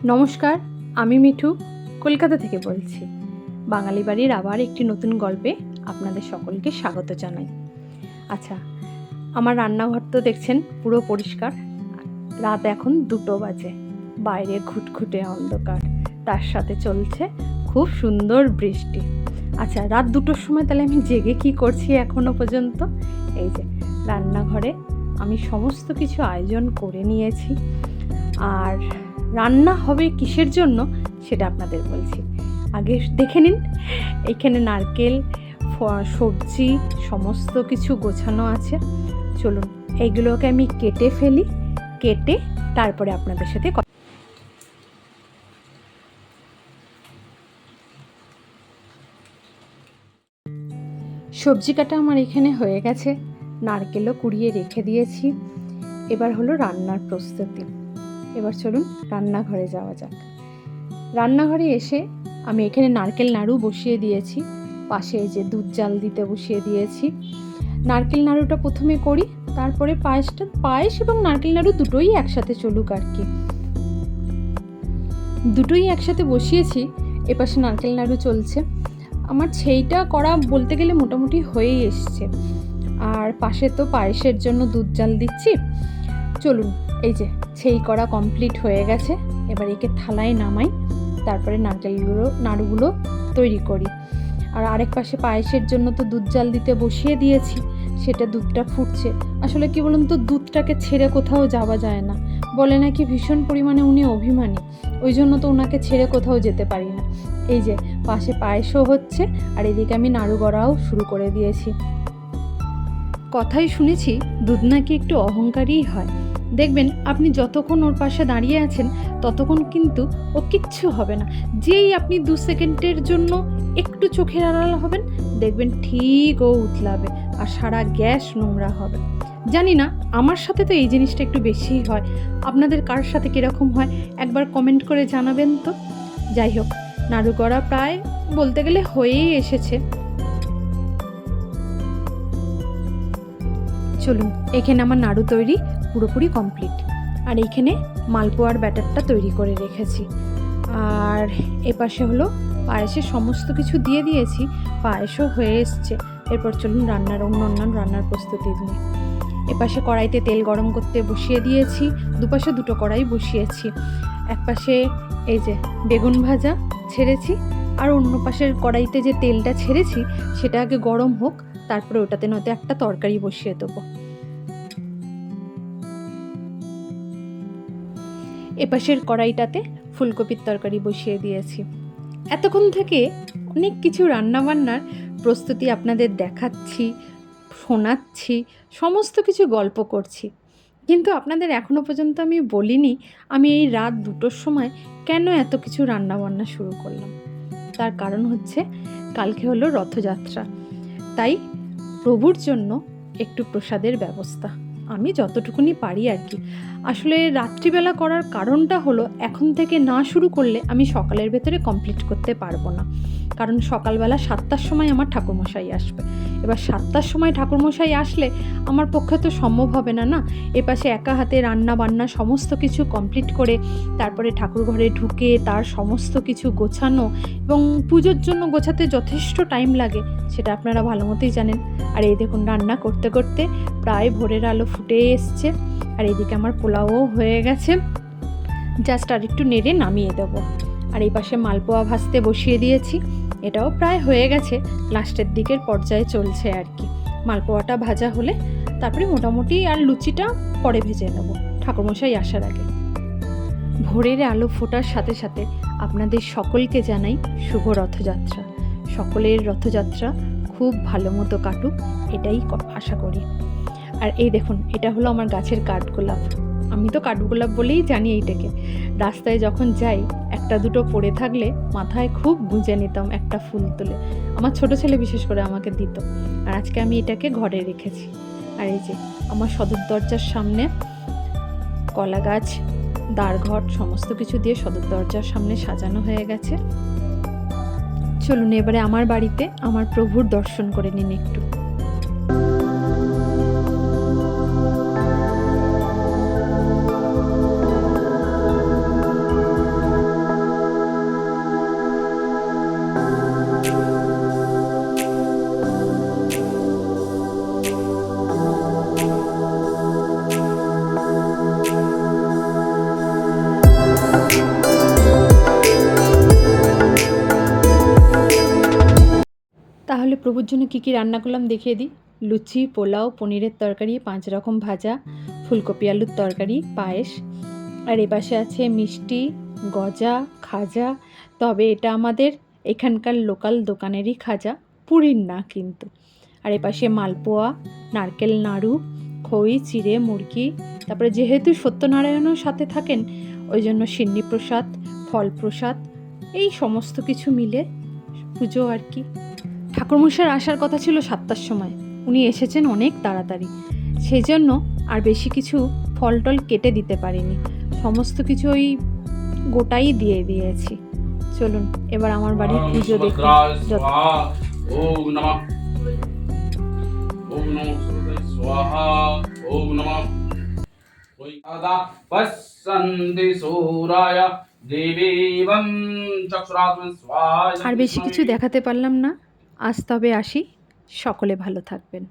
নমস্কার, আমি মিঠু কলকাতা থেকে বলছি। বাঙালি বাড়ির আবার একটি নতুন গল্পে আপনাদের সকলকে স্বাগত জানাই। আচ্ছা, আমার রান্নাঘর তো দেখছেন পুরো পরিষ্কার। রাত এখন 2টো বাজে, বাইরে ঘুটঘুটে অন্ধকার, তার সাথে চলছে খুব সুন্দর বৃষ্টি। আচ্ছা, রাত 2টোর সময় তাহলে আমি জেগে কি করছি এখনো পর্যন্ত? এই যে রান্নাঘরে আমি সমস্ত কিছু আয়োজন করে নিয়েছি। আর রান্না হবে কিসের জন্য সেটা আপনাদের বলছি। আগে দেখে নিন, এইখানে নারকেল, সবজি সমস্ত কিছু গোছানো আছে। চলুন এইগুলোকে আমি কেটে ফেলি, কেটে তারপরে আপনাদের সাথে সবজি কাটা আমার এখানে হয়ে গেছে, নারকেলও কুড়িয়ে রেখে দিয়েছি। এবার হলো রান্নার প্রস্তুতি। এবার চলুন রান্নাঘরে যাওয়া যাক। রান্নাঘরে এসে আমি এখানে নারকেল নাড়ু বসিয়ে দিয়েছি, পাশে এই যে দুধ জাল দিতে বসিয়ে দিয়েছি। নারকেল নাড়ুটা প্রথমে করি, তারপরে পায়েস এবং নারকেল নাড়ু দুটোই একসাথে চলুক আর কি। দুটোই একসাথে বসিয়েছি। এপাশে নারকেল নাড়ু চলছে, আমার সেইটা করা বলতে গেলে মোটামুটি হয়েই এসছে। আর পাশে তো পায়েসের জন্য দুধ জাল দিচ্ছি। চলুন, এই যে সেই করা কমপ্লিট হয়ে গেছে। এবার একে থালায় নামাই, তারপরে নাড়ুগুলো তৈরি করি। আর আরেক পাশে পায়েসের জন্য তো দুধ জাল দিতে বসিয়ে দিয়েছি, সেটা দুধটা ফুটছে। আসলে কি বলুন তো, দুধটাকে ছেড়ে কোথাও যাওয়া যায় না, বলে নাকি ভীষণ পরিমাণে উনি অভিমানী, ওই জন্য তো ওনাকে ছেড়ে কোথাও যেতে পারি না। এই যে পাশে পায়েসও হচ্ছে, আর এদিকে আমি নাড়ু গড়াও শুরু করে দিয়েছি। কথাই শুনেছি দুধ নাকি একটু অহংকারীই হয়। দেখবেন আপনি যতক্ষণ ওর পাশে দাঁড়িয়ে আছেন ততক্ষণ কিন্তু ও কিচ্ছু হবে না। যেই আপনি 2 সেকেন্ডের জন্য একটু চোখের আড়াল হবেন, দেখবেন ঠিক ও উতলাবে আর সারা গ্যাস নোংরা হবে। জানি না, আমার সাথে তো এই জিনিসটা একটু বেশিই হয়। আপনাদের কার সাথে কীরকম হয় একবার কমেন্ট করে জানাবেন তো। যাই হোক, নাড়ু করা প্রায় বলতে গেলে হয়েই এসেছে। চলুন, এখানে আমার নাড়ু তৈরি পুরোপুরি কমপ্লিট। আর এইখানে মালপোয়ার ব্যাটারটা তৈরি করে রেখেছি। আর এপাশে হলো পায়েসের সমস্ত কিছু দিয়ে দিয়েছি, পায়েসও হয়ে এসছে। এরপর চলুন অন্যান্য রান্নার প্রস্তুতি নিয়ে। এপাশে কড়াইতে তেল গরম করতে বসিয়ে দিয়েছি, দুপাশে 2টো কড়াই বসিয়েছি। এক পাশে এই যে বেগুন ভাজা ছেড়েছি, আর অন্য পাশের কড়াইতে যে তেলটা ছেড়েছি সেটা আগে গরম হোক, তারপরে ওটাতে নয়তো একটা তরকারি বসিয়ে দেবো। এপাশের কড়াইটাতে ফুলকপির তরকারি বসিয়ে দিয়েছি। এতক্ষণ থেকে অনেক কিছু রান্নাবান্নার প্রস্তুতি আপনাদের দেখাচ্ছি, শোনাচ্ছি, সমস্ত কিছু গল্প করছি, কিন্তু আপনাদের এখনও পর্যন্ত আমি বলিনি আমি এই রাত 2টোর সময় কেন এত কিছু রান্নাবান্না শুরু করলাম। তার কারণ হচ্ছে কালকে হলো রথযাত্রা, তাই প্রভুর জন্য একটু প্রসাদের ব্যবস্থা আমি যতটুকুনি পারি আর কি। আসলে রাত্রিবেলা করার কারণটা হলো, এখন থেকে না শুরু করলে আমি সকালের ভেতরে কমপ্লিট করতে পারবো না। কারণ সকালবেলা 7টার সময় আমার ঠাকুরমশাই আসবে। এবার 7টার সময় ঠাকুরমশাই আসলে আমার পক্ষে তো সম্ভব হবে না। এপাশে একা হাতে রান্না বান্না সমস্ত কিছু কমপ্লিট করে তারপরে ঠাকুর ঘরে ঢুকে তার সমস্ত কিছু গোছানো, এবং পুজোর জন্য গোছাতে যথেষ্ট টাইম লাগে, সেটা আপনারা ভালো মতোই জানেন। আর এই দেখুন রান্না করতে করতে প্রায় ভোরের আলো ফুটে এসছে। আর এইদিকে আমার পোলাও হয়ে গেছে, জাস্ট আর একটু নেড়ে নামিয়ে দেবো। আর এই পাশে মালপোয়া ভাজতে বসিয়ে দিয়েছি, এটাও প্রায় হয়ে গেছে, লাস্টের দিকের পর্যায়ে চলছে আর কি। মালপোয়াটা ভাজা হলে তারপরে মোটামুটি আর লুচিটা পরে ভেজে নেবো ঠাকুরমশাই আসার আগে। ভোরের আলো ফোটার সাথে সাথে আপনাদের সকলকে জানাই শুভ রথযাত্রা। সকলের রথযাত্রা খুব ভালো মতো কাটুক, এটাই আশা করি। আর এই দেখুন, এটা হলো আমার গাছের কাঠগোলাপ। আমি তো কাঠগোলাপ বলেই জানি এইটাকে। রাস্তায় যখন যাই 1-2 পড়ে থাকলে মাথায় খুব গুঁজে নিতাম একটা ফুল তুলে, আমার ছোট ছেলে বিশেষ করে আমাকে দিত। আর আজকে আমি এটাকে ঘরে রেখেছি। আর এই যে আমার সদর দরজার সামনে কলা গাছ, দ্বারঘট সমস্ত কিছু দিয়ে সদর দরজার সামনে সাজানো হয়ে গেছে। চলুন এবারে আমার বাড়িতে আমার প্রভুর দর্শন করে নিন একটু। প্রভুর জন্য কী কী রান্না করলাম দেখিয়ে দিই। লুচি, পোলাও, পনিরের তরকারি, 5 রকম ভাজা, ফুলকপি আলুর তরকারি, পায়েস। আর এপাশে আছে মিষ্টি, গজা, খাজা। তবে এটা আমাদের এখানকার লোকাল দোকানেরই খাজা, পুরীর না কিন্তু। আর এপাশে মালপোয়া, নারকেল নাড়ু, খই, চিড়ে, মুরগি। তারপরে যেহেতু সত্যনারায়ণও সাথে থাকেন, ওই জন্য সিন্নি প্রসাদ, ফল প্রসাদ, এই সমস্ত কিছু মিলে পুজো আর কি। ঠাকুরমশাইয়ের আসার কথা ছিল 7টার সময়, উনি এসেছেন অনেক তাড়াতাড়ি, সেই জন্য আর বেশি কিছু ফল টল কেটে দিতে পারিনি, সমস্ত কিছু ওই গোটাই দিয়ে দিয়েছি। চলুন এবার আমার বাড়ির পুজো দেখি। ওম নমঃ স্বাহা ওম নমঃ ওই আদা পসন্দি সূরায় দেবীবং চক্ষুরাত্মা স্বাহা। আর বেশি কিছু দেখাতে পারলাম না, আজ তবে আসি। সকলে ভালো থাকবেন।